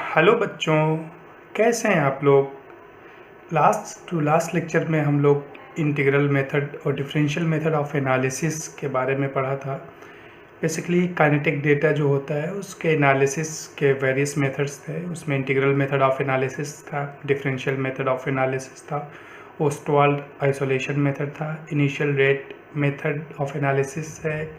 Hello बच्चों, कैसे हैं आप लोग। लास्ट लेक्चर में हम लोग इंटीग्रल मेथड और डिफरेंशियल मेथड ऑफ एनालिसिस के बारे में पढ़ा था। बेसिकली काइनेटिक डेटा जो होता है उसके एनालिसिस के वेरियस मेथड्स थे। उसमें इंटीग्रल मेथड ऑफ एनालिसिस था, डिफरेंशियल मेथड ऑफ एनालिसिस था, ओस्टवाल्ड आइसोलेशन मेथड था, initial rate method of analysis है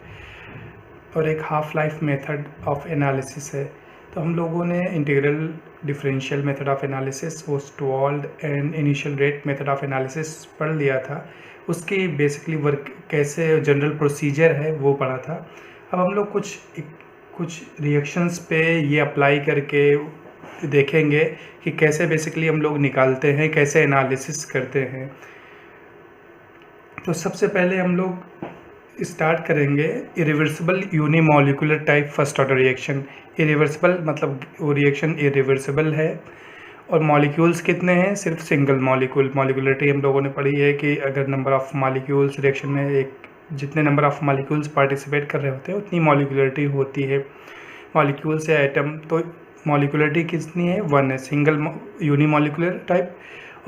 और एक half life method of analysis है। तो हम लोगों ने integral, differential method of analysis, Ostwald and initial rate method of analysis पढ़ लिया था। उसकी बेसिकली वर्क कैसे, जनरल प्रोसीजर है वो पढ़ा था। अब हम लोग कुछ रिएक्शंस पे ये अप्लाई करके देखेंगे कि कैसे बेसिकली हम लोग निकालते हैं, कैसे एनालिसिस करते हैं। तो सबसे पहले हम लोग स्टार्ट करेंगे irreversible unimolecular type first order reaction. Irreversible मतलब वो रिएक्शन इरिवर्सिबल है और मॉलिक्यूल्स कितने हैं, सिर्फ सिंगल मॉलिक्यूल। मॉलिक्यूलरिटी हम लोगों ने पढ़ी है कि अगर नंबर ऑफ मॉलिक्यूल्स रिएक्शन में जितने नंबर ऑफ मॉलिक्यूल्स पार्टिसिपेट कर रहे होते हैं उतनी मॉलिक्यूलरिटी होती है। मॉलिक्यूल्स या एटम, तो मॉलिक्यूलरिटी कितनी है, 1 है, सिंगल यूनिमॉलिक्यूलर टाइप।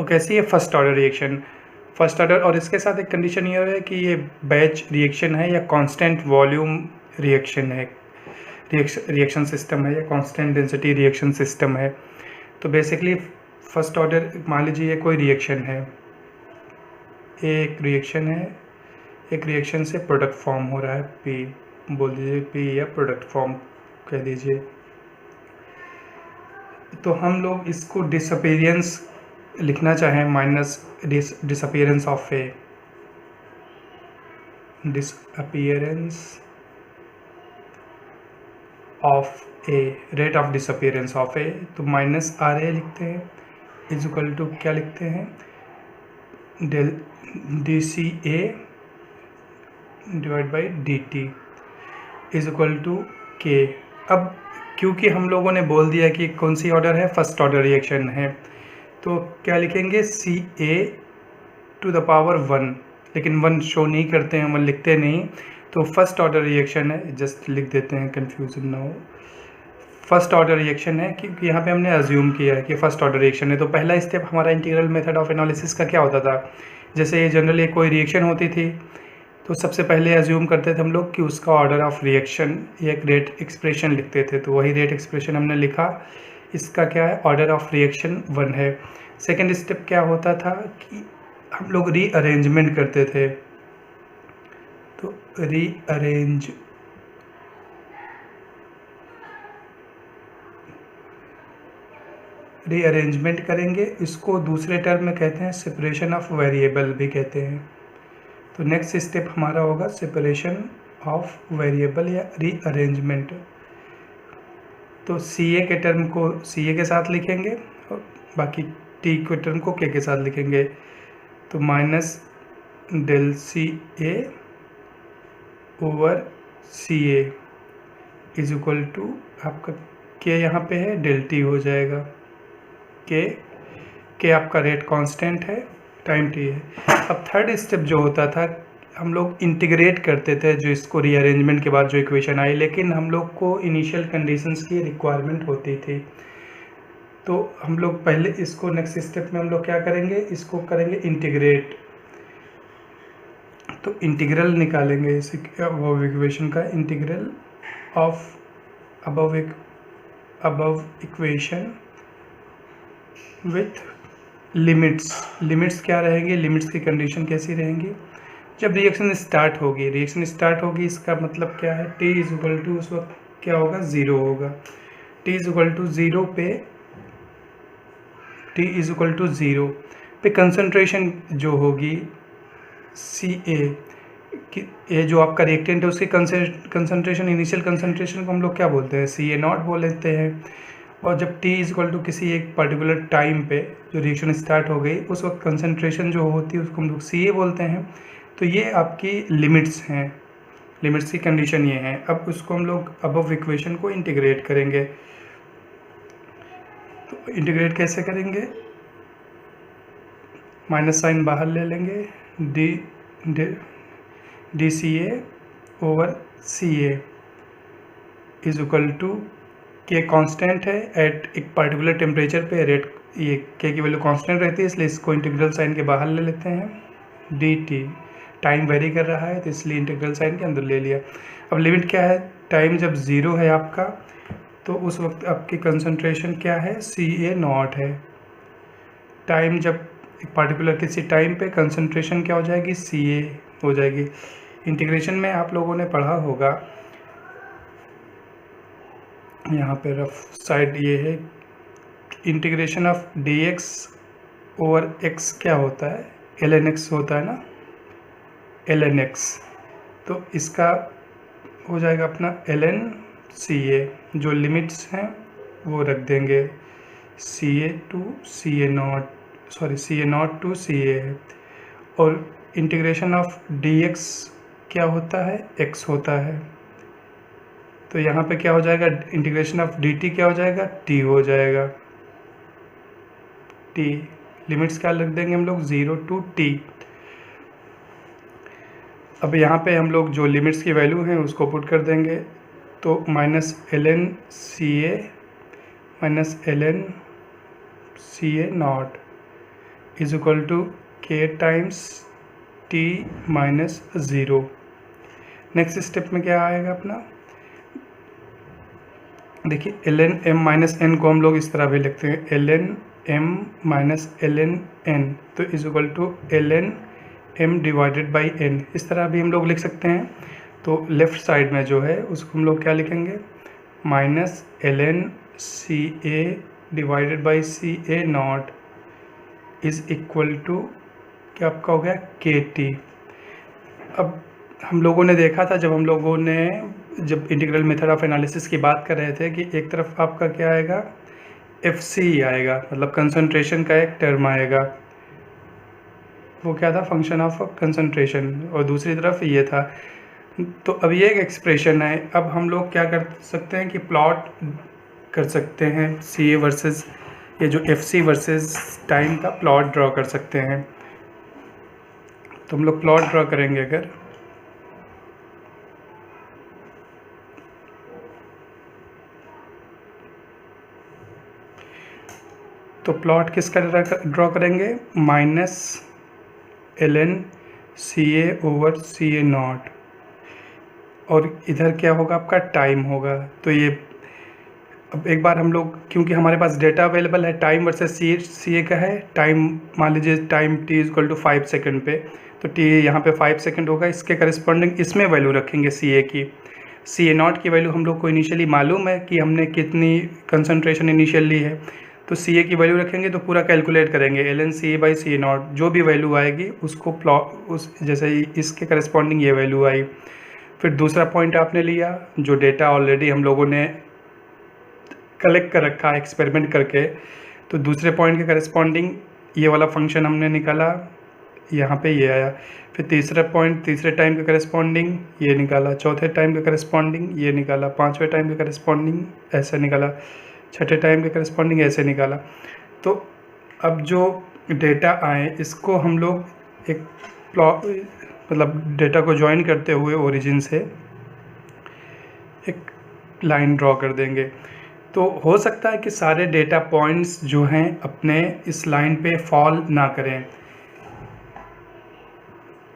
और कैसी है, first order reaction, first order. और इसके साथ एक कंडीशन ये है कि ये बैच रिएक्शन है या कांस्टेंट वॉल्यूम रिएक्शन है, रिएक्शन सिस्टम है या कांस्टेंट डेंसिटी रिएक्शन सिस्टम है। तो बेसिकली फर्स्ट ऑर्डर, मान लीजिए ये कोई रिएक्शन है, एक रिएक्शन है, एक रिएक्शन से प्रोडक्ट फॉर्म हो रहा है, पी बोल दीजिए, पी या प्रोडक्ट फॉर्म कह दीजिए। तो हम लोग इसको डिसअपीयरेंस लिखना चाहें, minus disappearance of A, disappearance of A, rate of disappearance of A, तो माइनस RA लिखते हैं, इज इक्वल टू क्या लिखते हैं, del DCA divide by DT is equal to K। अब क्योंकि हम लोगों ने बोल दिया कि कौन सी ऑर्डर है, फर्स्ट ऑर्डर रिएक्शन है, तो क्या लिखेंगे, CA टू द पावर 1, लेकिन 1 शो नहीं करते हैं, 1 लिखते नहीं, तो फर्स्ट ऑर्डर रिएक्शन है, जस्ट लिख देते हैं, कन्फ्यूजन ना हो। फर्स्ट ऑर्डर रिएक्शन है क्योंकि यहाँ पे हमने अज्यूम किया है कि फर्स्ट ऑर्डर रिएक्शन है। तो पहला स्टेप हमारा इंटीग्रल मेथड ऑफ एनालिसिस का क्या होता था, जैसे ये जनरली कोई रिएक्शन होती थी तो सबसे पहले अज्यूम करते थे हम लोग कि उसका ऑर्डर ऑफ रिएक्शन या एक रेट एक्सप्रेशन लिखते थे। तो वही रेट एक्सप्रेशन हमने लिखा, इसका क्या है, ऑर्डर ऑफ रिएक्शन 1 है। सेकेंड स्टेप क्या होता था कि हम लोग रीअरेंजमेंट करते थे, तो रीअरेंजमेंट करेंगे, इसको दूसरे टर्म में कहते हैं सेपरेशन ऑफ वेरिएबल भी कहते हैं। तो नेक्स्ट स्टेप हमारा होगा सेपरेशन ऑफ वेरिएबल या रीअरेंजमेंट। तो CA के टर्म को CA के साथ लिखेंगे और बाकी T के टर्म को K के साथ लिखेंगे। तो minus del CA over CA is equal to आपका K यहाँ पे है, डेल T हो जाएगा, K आपका रेट कांस्टेंट है, टाइम T है। अब थर्ड स्टेप जो होता था, हम लोग इंटीग्रेट करते थे, जो इसको रीअरेंजमेंट के बाद जो इक्वेशन आई, लेकिन हम लोग को इनिशियल कंडीशंस की रिक्वायरमेंट होती थी। तो हम लोग पहले इसको, नेक्स्ट स्टेप में हम लोग क्या करेंगे, इसको करेंगे इंटीग्रेट। तो इंटीग्रल निकालेंगे इस अबव इक्वेशन का, integral of above equation with limits क्या रहेंगे, लिमिट्स की कंडीशन कैसी रहेंगी, जब रिएक्शन स्टार्ट होगी, इसका मतलब क्या है, T इज इक्वल टू उस वक्त क्या होगा, 0 होगा। T इज इक्वल टू 0 पे कंसंट्रेशन जो होगी CA ये जो आपका रिएक्टेंट है उसकी कंसंट्रेशन, इनिशियल कंसंट्रेशन को हम लोग क्या बोलते हैं, CA0 बोल लेते हैं। और जब T इज इक्वल टू किसी एक पर्टिकुलर टाइम पे जो रिएक्शन स्टार्ट हो गई, उस वक्त कंसंट्रेशन जो होती है उसको हम लोग CA बोलते हैं। तो ये आपकी लिमिट्स हैं, लिमिट्स की कंडीशन ये है। अब उसको हम लोग अबव इक्वेशन को इंटीग्रेट करेंगे। तो इंटीग्रेट कैसे करेंगे, माइनस साइन बाहर ले लेंगे, DCA over CA is equal to के कांस्टेंट है एट एक पर्टिकुलर टेम्परेचर पे रेट, ये के की वैल्यू कांस्टेंट रहती है, इसलिए इसको इंटीग्रल साइन के बाहर ले लेते हैं। डी टी टाइम वेरी कर रहा है तो इसलिए इंटीग्रल साइन के अंदर ले लिया। अब लिमिट क्या है, टाइम जब ज़ीरो है आपका तो उस वक्त आपकी कंसंट्रेशन क्या है, CA0 है। टाइम जब एक पर्टिकुलर किसी टाइम पे कंसंट्रेशन क्या हो जाएगी, CA हो जाएगी। इंटीग्रेशन में आप लोगों ने पढ़ा होगा, यहाँ पे रफ साइड ये है, integration of dx over x क्या होता है, ln x होता है ना, ln x। तो इसका हो जाएगा अपना ln CA, जो लिमिट्स हैं वो रख देंगे, CA to CA0, sorry CA0 to CA है। और इंटीग्रेशन ऑफ dx क्या होता है, x होता है। तो यहाँ पे क्या हो जाएगा, इंटीग्रेशन ऑफ dt क्या हो जाएगा, t हो जाएगा। t लिमिट्स क्या रख देंगे हम लोग, 0 टू t। अब यहाँ पे हम लोग जो लिमिट्स की वैल्यू हैं उसको पुट कर देंगे, तो -ln CA minus ln CA0 is equal to k times t minus 0। Next step में क्या आएगा अपना, देखिए ln m माइनस n को हम लोग इस तरह भी लिखते हैं, ln m minus ln n, तो is equal to ln m divided by n, इस तरह भी हम लोग लिख सकते हैं। तो लेफ़्ट साइड में जो है उसको हम लोग क्या लिखेंगे, minus ln CA divided by CA0 is equal to क्या आपका हो गया, KT। अब हम लोगों ने देखा था जब इंटीग्रल मेथड ऑफ एनालिसिस की बात कर रहे थे कि एक तरफ आपका क्या आएगा, FC आएगा, मतलब कंसंट्रेशन का एक टर्म आएगा, वो क्या था, फंक्शन ऑफ कंसंट्रेशन, और दूसरी तरफ ये था। तो अब ये एक एक्सप्रेशन है। अब हम लोग क्या कर सकते हैं कि प्लॉट कर सकते हैं CA वर्सेस ये जो FC वर्सेस टाइम का प्लॉट ड्रॉ कर सकते हैं। तो हम लोग प्लॉट ड्रॉ करेंगे, अगर तो प्लॉट किसका ड्रॉ करेंगे, -ln CA ओवर CA0, और इधर क्या होगा आपका, टाइम होगा। तो ये अब एक बार हम लोग, क्योंकि हमारे पास डेटा अवेलेबल है, टाइम वर्सेस CA का है, टाइम मान लीजिए time t equal to 5 second पे, तो t यहाँ पे 5 सेकेंड होगा, इसके करस्पॉन्डिंग इसमें वैल्यू रखेंगे CA की। CA0 की वैल्यू हम लोग को इनिशियली मालूम है कि हमने कितनी कंसंट्रेशन इनिशियल ली है, तो CA की वैल्यू रखेंगे तो पूरा कैलकुलेट करेंगे, ln CA बाई CA0, जो भी वैल्यू आएगी उसको प्लॉट उस जैसे इसके करस्पॉन्डिंग ये वैल्यू आई। फिर दूसरा पॉइंट आपने लिया, जो डेटा ऑलरेडी हम लोगों ने कलेक्ट कर रखा है एक्सपेरिमेंट करके, तो दूसरे पॉइंट के करस्पॉन्डिंग ये वाला फंक्शन हमने निकाला, यहाँ पे ये आया। फिर तीसरा पॉइंट तीसरे टाइम के करस्पॉन्डिंग ये निकाला, चौथे टाइम के करस्पॉन्डिंग ये निकाला, पाँचवें टाइम के करस्पॉन्डिंग ऐसे निकाला, छठे टाइम के करस्पॉन्डिंग ऐसे निकाला। तो अब जो डेटा आए इसको हम लोग एक प्लॉट, मतलब डेटा को ज्वाइन करते हुए ओरिजिन से एक लाइन ड्रॉ कर देंगे। तो हो सकता है कि सारे डेटा पॉइंट्स जो हैं अपने इस लाइन पे फॉल ना करें।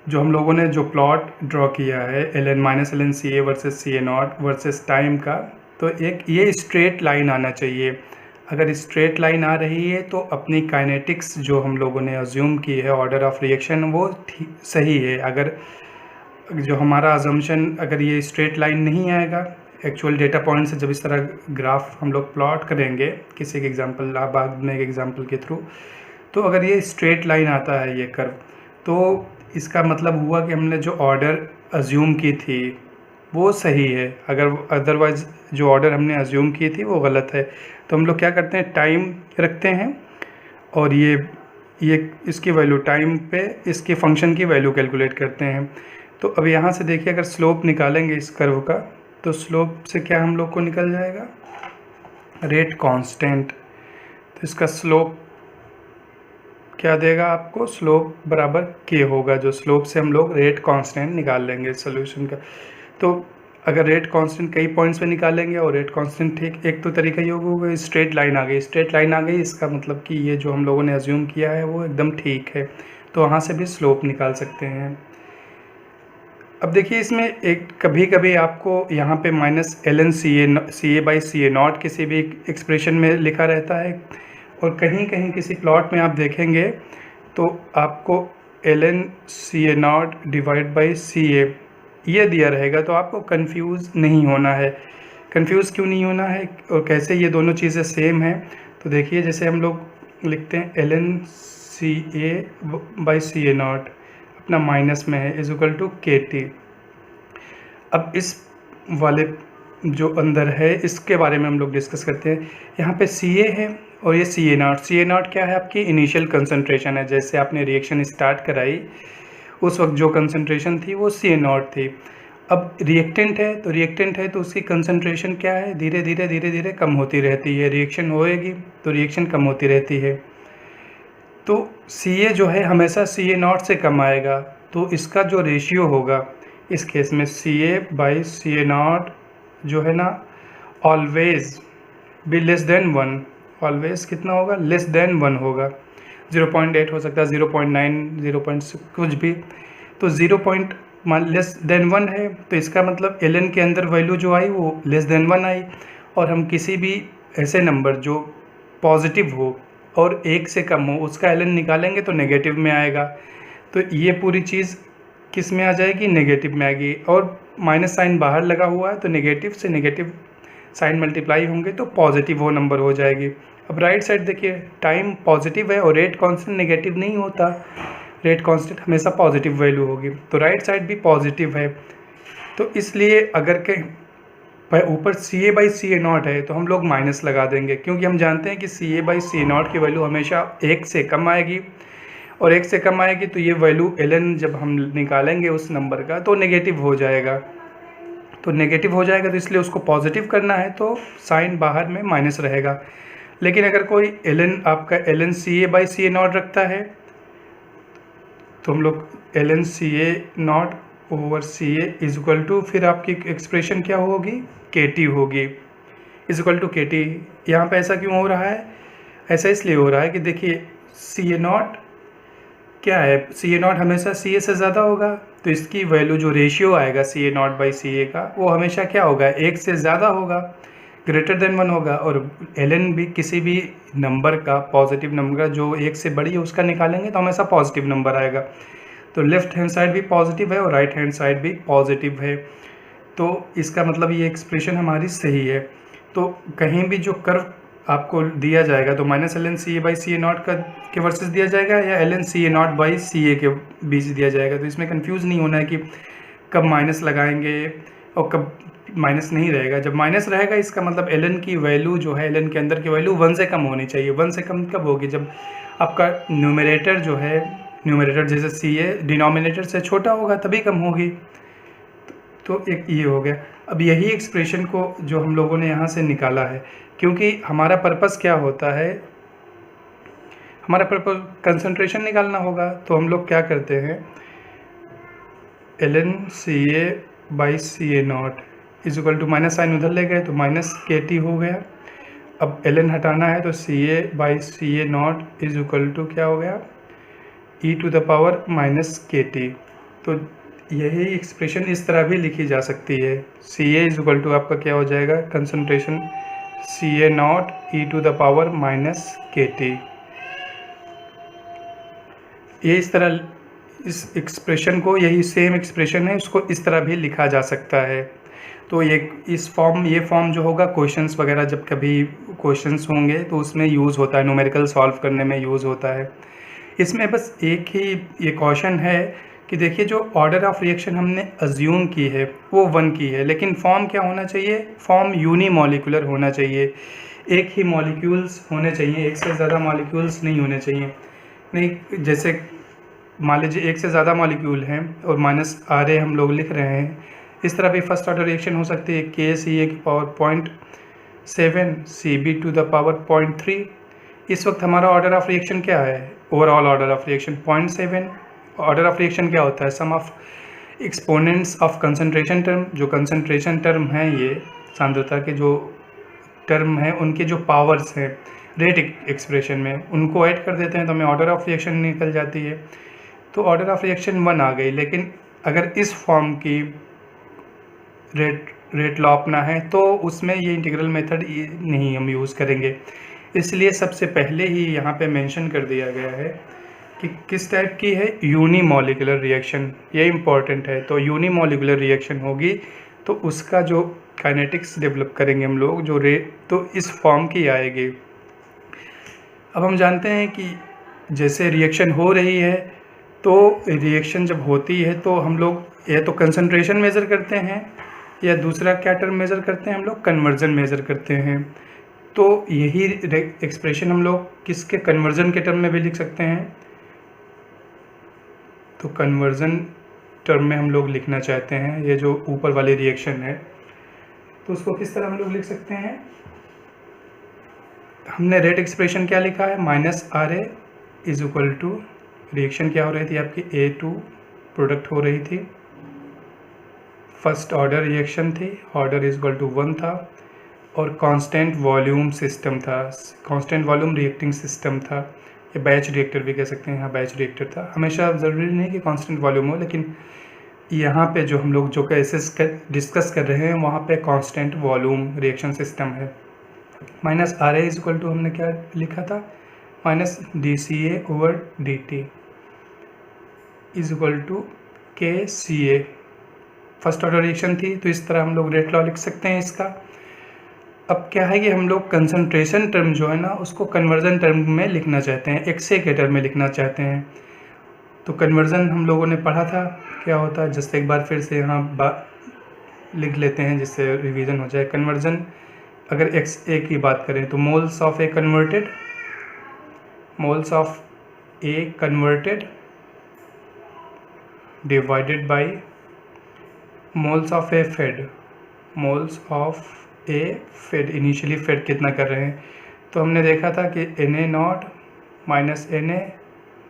जो हम लोगों ने जो प्लॉट ड्रॉ किया है ln CA versus CA0 versus time का, तो एक ये स्ट्रेट लाइन आना चाहिए। अगर स्ट्रेट लाइन आ रही है तो अपनी काइनेटिक्स जो हम लोगों ने अज्यूम की है, ऑर्डर ऑफ रिएक्शन, वो सही है। अगर जो हमारा अजम्पशन, अगर ये स्ट्रेट लाइन नहीं आएगा एक्चुअल डेटा पॉइंट से, जब इस तरह ग्राफ हम लोग प्लॉट करेंगे किसी के एग्जांपल, बाद में एक एग्जांपल के थ्रू, तो अगर ये स्ट्रेट लाइन आता है ये कर्व, तो इसका मतलब हुआ कि हमने जो ऑर्डर अज्यूम की थी वो सही है। अगर अदरवाइज़ जो ऑर्डर हमने अज्यूम की थी वो गलत है, तो हम लोग क्या करते हैं, टाइम रखते हैं और ये इसकी वैल्यू टाइम पे इसके फंक्शन की वैल्यू कैलकुलेट करते हैं। तो अब यहाँ से देखिए, अगर स्लोप निकालेंगे इस कर्व का, तो स्लोप से क्या हम लोग को निकल जाएगा, रेट कांस्टेंट। तो इसका स्लोप क्या देगा आपको, स्लोप बराबर k होगा, जो स्लोप से हम लोग रेट कांस्टेंट निकाल लेंगे सोल्यूशन का। तो अगर रेट कांस्टेंट कई पॉइंट्स पे निकालेंगे और रेट कांस्टेंट ठीक एक तो तरीका ये होगा, स्ट्रेट लाइन आ गई, स्ट्रेट लाइन आ गई, इसका मतलब कि ये जो हम लोगों ने अज्यूम किया है वो एकदम ठीक है, तो वहाँ से भी स्लोप निकाल सकते हैं। अब देखिए इसमें एक कभी कभी आपको यहाँ पे minus ln C A by C A not किसी भी एक्सप्रेशन में लिखा रहता है, और कहीं कहीं किसी प्लॉट में आप देखेंगे तो आपको ln C A not divide by C A ये दिया रहेगा, तो आपको कंफ्यूज नहीं होना है। कंफ्यूज क्यों नहीं होना है और कैसे ये दोनों चीज़ें सेम हैं, तो देखिए जैसे हम लोग लिखते हैं ln C A by C A not अपना माइनस में है is equal to K T. अब इस वाले जो अंदर है इसके बारे में हम लोग डिस्कस करते हैं। यहाँ पे सी ए है और ये सी ए नॉट क्या है, आपकी इनिशियल कंसंट्रेशन है। जैसे आपने रिएक्शन स्टार्ट कराई उस वक्त जो कंसंट्रेशन थी वो सी ए नॉट थी। अब रिएक्टेंट है तो उसकी कंसंट्रेशन क्या है, धीरे धीरे कम होती रहती है। रिएक्शन होएगी तो रिएक्शन कम होती रहती है, तो सी ए जो है हमेशा सी ए नॉट से कम आएगा, तो इसका जो रेशियो होगा इस केस में सी A by C A not जो है ना always be less than 1। Always कितना होगा, लेस देन 1 होगा। 0.8 हो सकता है, 0.9, 0.6 कुछ भी, तो 0. लेस देन 1 है, तो इसका मतलब ln के अंदर वैल्यू जो आई वो लेस देन 1 आई। और हम किसी भी ऐसे नंबर जो पॉजिटिव हो और 1 से कम हो उसका ln निकालेंगे तो नेगेटिव में आएगा, तो ये पूरी चीज़ किस में आ जाएगी, नेगेटिव में आएगी। और माइनस साइन बाहर लगा हुआ है तो नेगेटिव से नेगेटिव साइन मल्टीप्लाई होंगे तो पॉजिटिव वो नंबर हो जाएगी। अब राइट साइड देखिए, टाइम पॉजिटिव है और रेट कांस्टेंट नेगेटिव नहीं होता, रेट कांस्टेंट हमेशा पॉजिटिव वैल्यू होगी, तो राइट साइड भी पॉजिटिव है। तो इसलिए अगर के ऊपर सी A by C A not है तो हम लोग माइनस लगा देंगे, क्योंकि हम जानते हैं कि सी A by C A not की वैल्यू हमेशा 1 से कम आएगी, और 1 से कम आएगी तो ये वैल्यू ln जब हम निकालेंगे उस नंबर का तो नेगेटिव हो जाएगा। तो नेगेटिव हो जाएगा तो इसलिए उसको पॉजिटिव करना है तो साइन बाहर में माइनस रहेगा। लेकिन अगर कोई ln आपका ln C A by C A not रखता है तो हम लोग ln C A not over C A is equal to, फिर आपकी एक्सप्रेशन क्या होगी, के टी होगी, is equal to K T. यहाँ पर ऐसा क्यों हो रहा है, ऐसा इसलिए हो रहा है कि देखिए सी ए नॉट क्या है, सी ए नॉट हमेशा सी ए से ज़्यादा होगा, तो इसकी वैल्यू जो रेशियो आएगा सी ए नॉट बाई सी ए का वो हमेशा क्या होगा, 1 से ज़्यादा होगा, ग्रेटर देन 1 होगा। और ln भी किसी भी नंबर का, पॉजिटिव नंबर का जो 1 से बड़ी है उसका निकालेंगे तो हमेशा पॉजिटिव नंबर आएगा। तो लेफ्ट हैंड साइड भी पॉजिटिव है और राइट हैंड साइड भी पॉजिटिव है, तो इसका मतलब ये एक्सप्रेशन हमारी सही है। तो कहीं भी जो कर्व आपको दिया जाएगा तो minus ln C A by C A not का के वर्सेस दिया जाएगा या ln C A not by C A के बीच दिया जाएगा, तो इसमें कंफ्यूज नहीं होना है कि कब माइनस लगाएंगे और कब माइनस नहीं रहेगा। जब माइनस रहेगा इसका मतलब ln की वैल्यू जो है, ln के अंदर की वैल्यू 1 से कम होनी चाहिए। 1 से कम कब होगी, जब आपका न्यूमरेटर जो है, न्यूमरेटर जैसे सी ए डिनोमिनेटर से छोटा होगा तभी कम होगी। तो एक ये हो गया। अब यही एक्सप्रेशन को जो हम लोगों ने यहाँ से निकाला है, क्योंकि हमारा पर्पस क्या होता है, हमारा पर्पस कंसंट्रेशन निकालना होगा, तो हम लोग क्या करते हैं, ln C A by C A not is equal to, minus sign उधर ले गए तो माइनस के टी हो गया। अब ln हटाना है तो C A by C A not is equal to क्या हो गया, E to the power minus K T. तो यही एक्सप्रेशन इस तरह भी लिखी जा सकती है, C A is equal to आपका क्या हो जाएगा, concentration C A not E to the power minus K T. ये इस तरह, इस एक्सप्रेशन को, यही सेम एक्सप्रेशन है, उसको इस तरह भी लिखा जा सकता है। तो ये ये फॉर्म जो होगा क्वेश्चंस वगैरह जब कभी क्वेश्चंस होंगे तो उसमें यूज़ होता है, न्यूमेरिकल सॉल्व करने में यूज़ होता है। इसमें बस एक ही ये क्वेश्चन है कि देखिए जो ऑर्डर ऑफ रिएक्शन हमने अज्यूम की है वो 1 की है, लेकिन फॉर्म क्या होना चाहिए, फॉर्म यूनिमॉलिक्यूलर होना चाहिए, एक ही मॉलिक्यूल्स होने चाहिए, एक से ज़्यादा मॉलिक्यूल्स नहीं होने चाहिए। नहीं, जैसे मान लीजिए एक से ज़्यादा मॉलिक्यूल हैं और माइनस आर ए हम लोग लिख रहे हैं, इस तरह भी फर्स्ट ऑर्डर रिएक्शन हो सकती है, के सी ए की power 0.7 C B to the power 0.3। इस वक्त हमारा ऑर्डर ऑफ रिएक्शन क्या है, overall order of reaction 0.7। Order of reaction क्या होता है, sum of exponents of concentration term, जो कंसंट्रेशन टर्म हैं, ये सांद्रता के जो टर्म हैं उनके जो पावर्स हैं रेट एक्सप्रेशन में, उनको ऐड कर देते हैं तो हमें ऑर्डर ऑफ रिएक्शन निकल जाती है। तो ऑर्डर ऑफ रिएक्शन 1 आ गई, लेकिन अगर इस फॉर्म की रेट लॉ अपना है तो उसमें ये इंटीग्रल मेथड नहीं हम यूज़ करेंगे। इसलिए सबसे पहले ही यहाँ पे मेंशन कर दिया गया है कि किस टाइप की है, यूनिमॉलिक्यूलर रिएक्शन, ये इम्पॉर्टेंट है। तो यूनिमॉलिक्यूलर रिएक्शन होगी तो उसका जो काइनेटिक्स डेवलप करेंगे हम लोग, जो रेट तो इस फॉर्म की आएगी। अब हम जानते हैं कि जैसे रिएक्शन हो रही है तो रिएक्शन जब होती है तो हम लोग या तो कंसंट्रेशन मेज़र करते हैं या दूसरा क्या टर्म मेज़र करते हैं, हम लोग कन्वर्जन मेज़र करते हैं। तो यही एक्सप्रेशन हम लोग किसके कन्वर्जन के टर्म में भी लिख सकते हैं। तो कन्वर्जन टर्म में हम लोग लिखना चाहते हैं ये जो ऊपर वाली रिएक्शन है, तो उसको किस तरह हम लोग लिख सकते हैं। हमने रेट एक्सप्रेशन क्या लिखा है, -RA is equal to, reaction क्या हो रही थी आपकी, A2 प्रोडक्ट हो रही थी, फर्स्ट ऑर्डर रिएक्शन थी, ऑर्डर इज इक्वल टू 1 था और कांस्टेंट वॉल्यूम सिस्टम था, कांस्टेंट वॉल्यूम रिएक्टिंग सिस्टम था, ये बैच रिएक्टर भी कह सकते हैं, यहाँ बैच रिएक्टर था। हमेशा ज़रूरी नहीं कि कांस्टेंट वॉल्यूम हो, लेकिन यहाँ पे जो हम लोग जो केसेस डिस्कस कर रहे हैं वहाँ पे कांस्टेंट वॉल्यूम रिएक्शन सिस्टम है। -RA इज इक्वल टू हमने क्या लिखा था, -dCA/dt is equal to KCA, first order reaction थी तो इस तरह हम लोग रेट लॉ लिख सकते हैं इसका। अब क्या है कि हम लोग कंसंट्रेशन टर्म जो है ना उसको कन्वर्जन टर्म में लिखना चाहते हैं, XA के टर्म में लिखना चाहते हैं। तो कन्वर्जन हम लोगों ने पढ़ा था क्या होता है, जस्ट एक बार फिर से यहाँ लिख लेते हैं जिससे रिवीजन हो जाए। कन्वर्जन अगर XA की बात करें तो moles of A converted, moles of A converted divided by moles of A fed, moles of A fed, initially fed कितना कर रहे हैं। तो हमने देखा था कि Na0 minus Na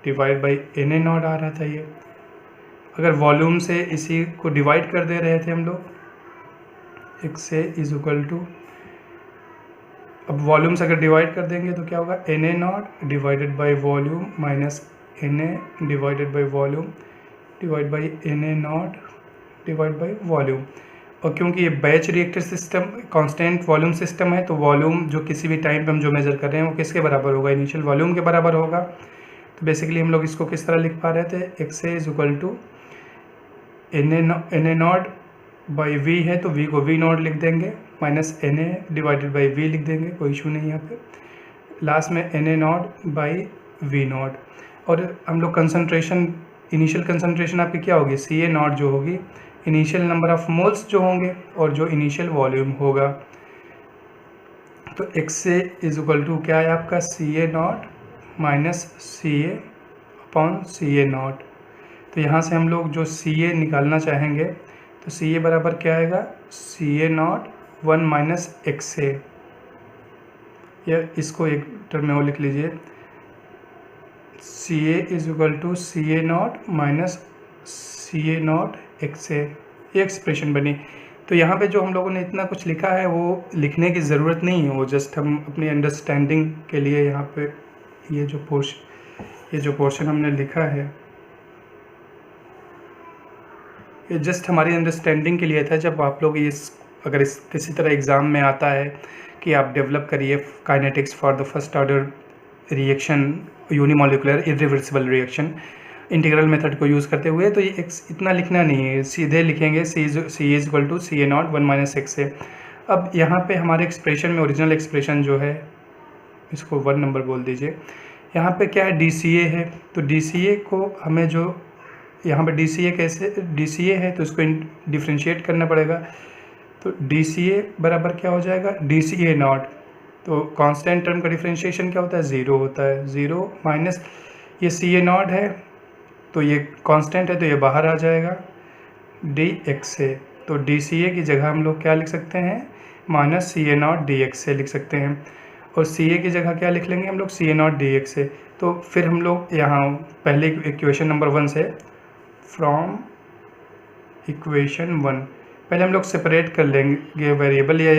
divide by Na0 आ रहा था। ये अगर वॉल्यूम से इसी को डिवाइड कर दे रहे थे हम लोग, XA इज इक्वल टू, अब वॉल्यूम से अगर डिवाइड कर देंगे तो क्या होगा, Na0 divided by volume minus Na divided by volume divide by Na0 divide by volume. और क्योंकि ये batch reactor system constant volume system है तो वॉल्यूम जो किसी भी टाइम पे हम जो मेज़र कर रहे हैं वो किसके बराबर होगा, इनिशियल वॉल्यूम के बराबर होगा। तो बेसिकली हम लोग इसको किस तरह लिख पा रहे थे, XA is equal to Na0 by V है तो V को V0 लिख देंगे, minus Na divided by V लिख देंगे, कोई इशू नहीं यहाँ पे, लास्ट में Na0 बाई V0। और हम लोग कंसंट्रेशन, इनिशियल कंसंट्रेशन आपकी क्या होगी, Ca0 जो होगी, इनिशियल नंबर ऑफ मोल्स जो होंगे और जो इनिशियल वॉल्यूम होगा। तो XA इज इक्वल टू क्या है आपका, Ca0 minus Ca upon Ca0। तो यहाँ से हम लोग जो Ca निकालना चाहेंगे तो Ca बराबर क्या आएगा, Ca0 1 माइनस XA, या इसको एक टर्म में वो लिख लीजिए, Ca is equal to Ca0 minus Ca0 XA, ये एक्सप्रेशन बनी। तो यहाँ पे जो हम लोगों ने इतना कुछ लिखा है वो लिखने की ज़रूरत नहीं है, वो जस्ट हम अपनी अंडरस्टैंडिंग के लिए यहाँ पे ये जो पोर्शन हमने लिखा है ये जस्ट हमारी अंडरस्टैंडिंग के लिए था। जब आप लोग अगर किसी तरह एग्ज़ाम में आता है कि आप डेवलप करिए kinetics for the first order reaction, unimolecular irreversible reaction integral method को यूज़ करते हुए, तो ये इतना लिखना नहीं है, सीधे लिखेंगे C is equal to Ca0 1 minus XA। अब यहाँ पे हमारे एक्सप्रेशन में ओरिजिनल एक्सप्रेशन जो है, इसको 1 नंबर बोल दीजिए, यहाँ पे क्या है, DCA है। तो DCA को हमें जो यहाँ पे DCA कैसे, DCA है तो इसको डिफ्रेंशिएट करना पड़ेगा। तो DCA बराबर क्या हो जाएगा, DCA0। तो कांस्टेंट टर्म का डिफ्रेंशिएशन क्या होता है, 0 होता है, 0 माइनस ये Ca0 है तो ये कांस्टेंट है तो ये बाहर आ जाएगा, dXA। तो DCA की जगह हम लोग क्या लिख सकते हैं, माइनस Ca0 dXA लिख सकते हैं, और Ca की जगह क्या लिख लेंगे हम लोग, Ca0 dXA। तो फिर हम लोग यहाँ पहले इक्वेशन नंबर 1 से फ्रॉम इक्वेशन 1। पहले हम लोग सेपरेट कर लेंगे वेरिएबल, या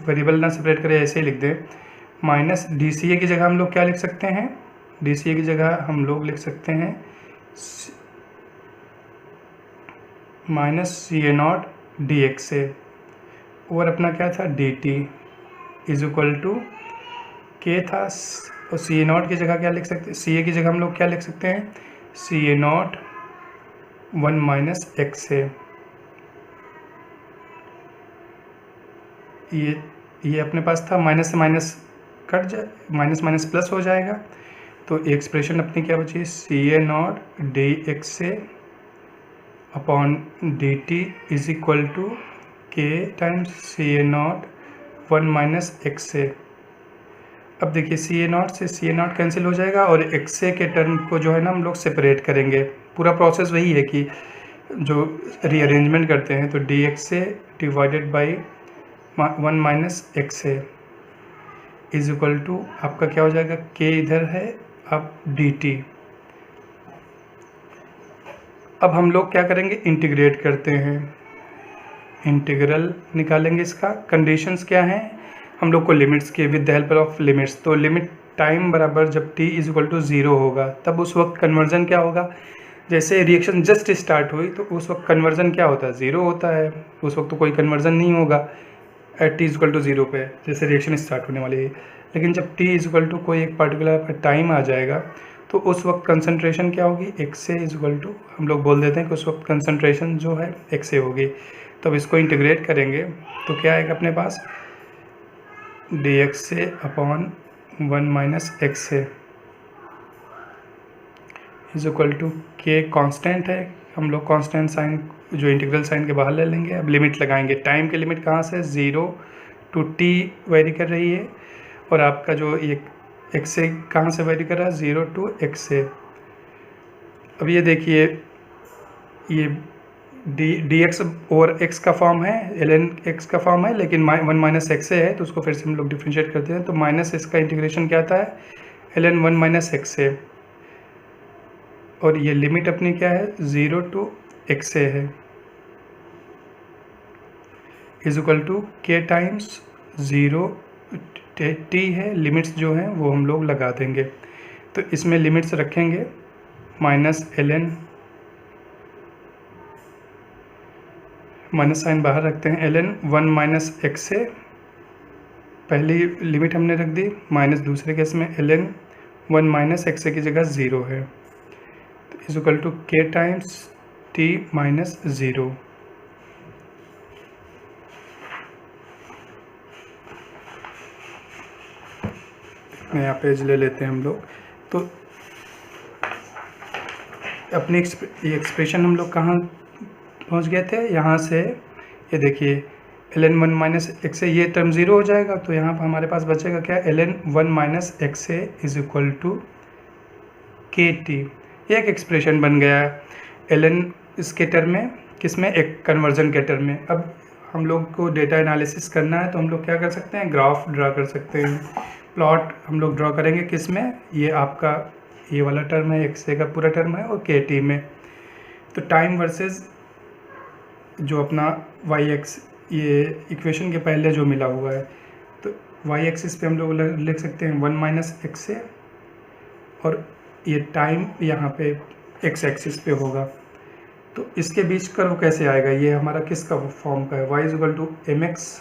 वेरिएबल ना सेपरेट करें ऐसे ही लिख दें। माइनस डी सी ए की जगह हम लोग क्या लिख सकते हैं, डी सी ए की जगह हम लोग लिख सकते हैं minus C A naught D X A, और अपना क्या था D T is equal to k था, और सी ए नॉट की जगह क्या लिख सकते हैं, सी ए की जगह हम लोग क्या लिख सकते हैं, C A naught 1 minus X A. ये अपने पास था, माइनस से माइनस कट जाए, माइनस माइनस प्लस हो जाएगा, तो एक्सप्रेशन अपनी क्या बची, C A naught D X A upon D T is equal to के times C A naught 1 minus X A. अब देखिए सी ए नॉट से सी ए नॉट कैंसिल हो जाएगा, और एक्स ए के टर्म को जो है ना हम लोग सेपरेट करेंगे। पूरा प्रोसेस वही है कि जो रीअरेंजमेंट करते हैं, तो D X A divided by 1 minus X A is equal to आपका क्या हो जाएगा, के इधर है, अब डी टी। अब हम लोग क्या करेंगे, इंटीग्रेट करते हैं, इंटीग्रल निकालेंगे। इसका कंडीशंस क्या हैं, हम लोग को लिमिट्स के with the help of limits. तो लिमिट टाइम बराबर जब t इज इक्वल टू 0 होगा, तब उस वक्त कन्वर्जन क्या होगा, जैसे रिएक्शन जस्ट स्टार्ट हुई तो उस वक्त कन्वर्जन क्या होता है, 0 होता है। उस वक्त तो कोई कन्वर्जन नहीं होगा at t is equal to 0 पे, जैसे रिएक्शन स्टार्ट होने वाली है। लेकिन जब t इज इक्वल टू कोई एक पर्टिकुलर टाइम आ जाएगा, तो उस वक्त कंसंट्रेशन क्या होगी, X A is equal to, हम लोग बोल देते हैं कि उस वक्त कंसंट्रेशन जो है एक्स ए होगी। तो अब इसको इंटीग्रेट करेंगे तो क्या आएगा अपने पास, D X A upon 1 minus X A is equal to के कांस्टेंट है, हम लोग कांस्टेंट साइन जो इंटीग्रल साइन के बाहर ले लेंगे। अब लिमिट लगाएंगे, टाइम की लिमिट कहाँ से, 0 टू t वेरी कर रही है, और आपका जो ये एक्स ए कहाँ से वेरी कर रहा है, 0 टू एक्स ए। अब ये देखिए ये डी एक्स और एक्स का फॉर्म है, एल एन एक्स का फॉर्म है, लेकिन 1 माइनस एक्स ए है, तो उसको फिर से हम लोग डिफ्रेंशिएट करते हैं। तो माइनस इसका इंटीग्रेशन क्या आता है, L N 1 minus X A, और ये लिमिट अपनी क्या है, 0 टू एक्स ए है, इज इक्वल टू के टाइम्स 0 टी है। लिमिट्स जो हैं वो हम लोग लगा देंगे, तो इसमें लिमिट्स रखेंगे minus L N, minus sign बाहर रखते हैं, L N 1 minus X A पहली लिमिट हमने रख दी, माइनस दूसरे केस में L N 1 minus X A की जगह 0 है, तो इज इक्वल टू के टाइम्स टी माइनस 0। नया पेज ले लेते हैं हम लोग। तो अपनी ये एक्सप्रेशन हम लोग कहाँ पहुँच गए थे, यहाँ से ये देखिए L N 1 minus X A, ये टर्म 0 हो जाएगा, तो यहाँ पर हमारे पास बचेगा क्या, L N 1 minus X A is equal to K T. ये एक एक्सप्रेशन बन गया है एल एन इसके टर्म में, किस में, एक कन्वर्जन के टर्म में। अब हम लोग को डेटा एनालिसिस करना है, तो हम लोग क्या कर सकते हैं, ग्राफ ड्रा कर सकते हैं। प्लॉट हम लोग ड्रॉ करेंगे किस में, ये आपका ये वाला टर्म है, एक्स ए का पूरा टर्म है, और के टी में। तो टाइम वर्सेस जो अपना वाई एक्स, ये इक्वेशन के पहले जो मिला हुआ है, तो वाई एक्सिस पे हम लोग लिख सकते हैं 1 माइनस एक्स ए, और ये टाइम यहाँ पे एक्स एक्सिस पे होगा। तो इसके बीच कर्व कैसे आएगा, ये हमारा किसका फॉर्म का है, Y is equal to M X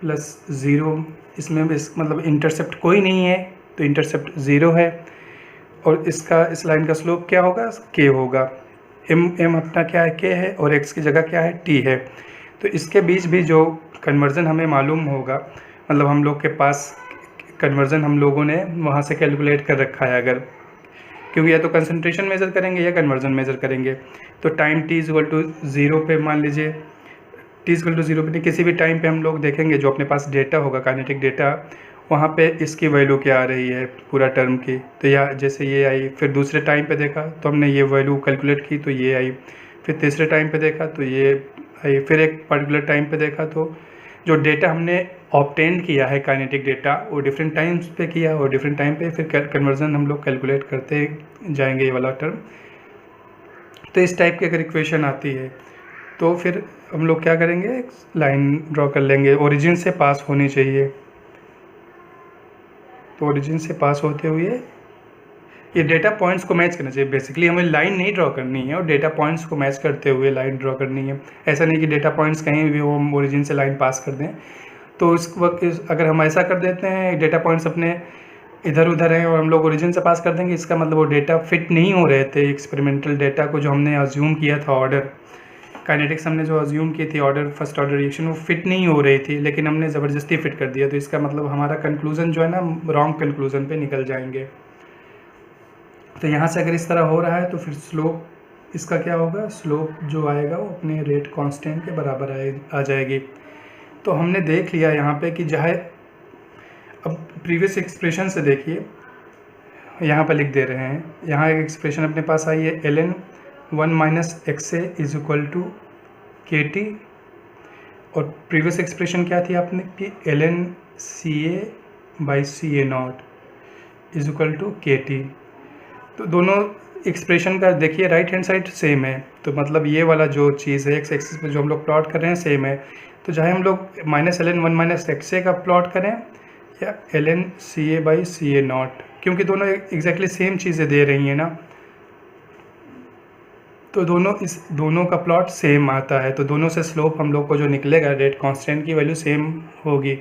plus 0। इसमें मतलब इंटरसेप्ट कोई नहीं है, तो इंटरसेप्ट 0 है, और इसका इस लाइन का स्लोप क्या होगा, के होगा। एम अपना क्या है, के है, और एक्स की जगह क्या है, टी है। तो इसके बीच भी जो कन्वर्जन हमें मालूम होगा, मतलब हम लोग के पास कन्वर्जन हम लोगों ने वहाँ से कैलकुलेट कर रखा है, अगर क्योंकि या तो कंसंट्रेशन मेज़र करेंगे या कन्वर्जन मेज़र करेंगे। तो time t is equal to 0 पे, मान लीजिए t इज इक्वल टू 0 पे, किसी भी टाइम पे हम लोग देखेंगे जो अपने पास डेटा होगा, काइनेटिक डेटा, वहाँ पे इसकी वैल्यू क्या आ रही है पूरा टर्म की। तो या जैसे ये आई, फिर दूसरे टाइम पे देखा तो हमने ये वैल्यू कैलकुलेट की तो ये आई, फिर तीसरे टाइम पे देखा तो ये आई, फिर एक पर्टिकुलर टाइम पे देखा तो जो डेटा हमने ऑब्टेन किया है काइनेटिक डेटा, वो डिफरेंट टाइम्स पे किया, और डिफरेंट टाइम पे फिर कन्वर्जन हम लोग कैलकुलेट करते जाएंगे ये वाला टर्म। तो इस टाइप की अगर इक्वेशन आती है तो फिर हम लोग क्या करेंगे, लाइन ड्रॉ कर लेंगे, ओरिजिन से पास होनी चाहिए। तो ओरिजिन से पास होते हुए ये डेटा पॉइंट्स को मैच करना चाहिए। बेसिकली हमें लाइन नहीं ड्रॉ करनी है और डेटा पॉइंट्स को मैच करते हुए लाइन ड्रॉ करनी है। ऐसा नहीं कि डेटा पॉइंट्स कहीं भी वो हम ओरिजिन से लाइन पास कर दें। तो इस वक्त अगर हम ऐसा कर देते हैं, डेटा पॉइंट्स अपने इधर उधर हैं और हम लोग ओरिजिन से पास कर देंगे, इसका मतलब वो डेटा फिट नहीं हो रहे थे एक्सपेरिमेंटल डेटा को, जो हमने अज्यूम किया था ऑर्डर काइनेटिक्स हमने जो अज्यूम की थी ऑर्डर फर्स्ट ऑर्डर रिएक्शन, वो फिट नहीं हो रही थी, लेकिन हमने ज़बरदस्ती फिट कर दिया। तो इसका मतलब हमारा कंक्लूज़न जो है ना, रॉन्ग कंक्लूज़न पे निकल जाएंगे। तो यहाँ से अगर इस तरह हो रहा है तो फिर स्लोप इसका क्या होगा, स्लोप जो आएगा वो अपने रेट कांस्टेंट के बराबर आ जाएगी। तो हमने देख लिया यहाँ पे कि चाहे, अब प्रीवियस एक्सप्रेशन से देखिए, यहाँ पर लिख दे रहे हैं, यहाँ एक एक्सप्रेशन अपने पास आई है ln 1 minus X A is equal to K T, और प्रीवियस एक्सप्रेशन क्या थी आपने कि ln C A by C A not is equal to K T. तो दोनों एक्सप्रेशन का देखिए राइट हैंड साइड सेम है, तो मतलब ये वाला जो चीज़ है एक्स एक्सिस पे जो हम लोग प्लॉट कर रहे हैं सेम है। तो चाहे हम लोग minus ln 1 minus X A का प्लॉट करें या ln C A by C A not, क्योंकि दोनों एग्जैक्टली सेम चीज़ें दे रही हैं ना, तो दोनों का प्लॉट सेम आता है। तो दोनों से स्लोप हम लोग को जो निकलेगा रेट कांस्टेंट की वैल्यू सेम होगी।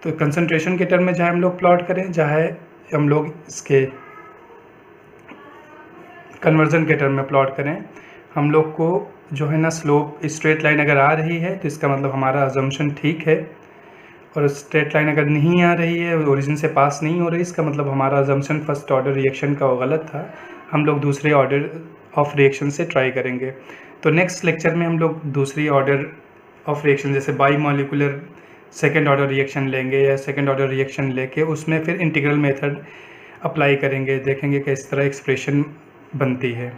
तो कंसंट्रेशन के टर्म में चाहे हम लोग प्लॉट करें, चाहे हम लोग इसके कन्वर्जन के टर्म में प्लॉट करें, हम लोग को जो है ना स्लोप स्ट्रेट लाइन अगर आ रही है तो इसका मतलब हमारा अजम्पशन ठीक है, और स्ट्रेट लाइन अगर नहीं आ रही है, ओरिजिन से पास नहीं हो रही, इसका मतलब हमारा अजम्पशन फर्स्ट ऑर्डर रिएक्शन का वो गलत था। हम लोग दूसरे ऑर्डर ऑफ रिएक्शन से ट्राई करेंगे। तो नेक्स्ट लेक्चर में हम लोग दूसरी ऑर्डर ऑफ रिएक्शन जैसे by molecular second order reaction लेंगे या सेकेंड ऑर्डर रिएक्शन लेके उसमें फिर इंटीग्रल मेथड अप्लाई करेंगे, देखेंगे कि इस तरह एक्सप्रेशन बनती है।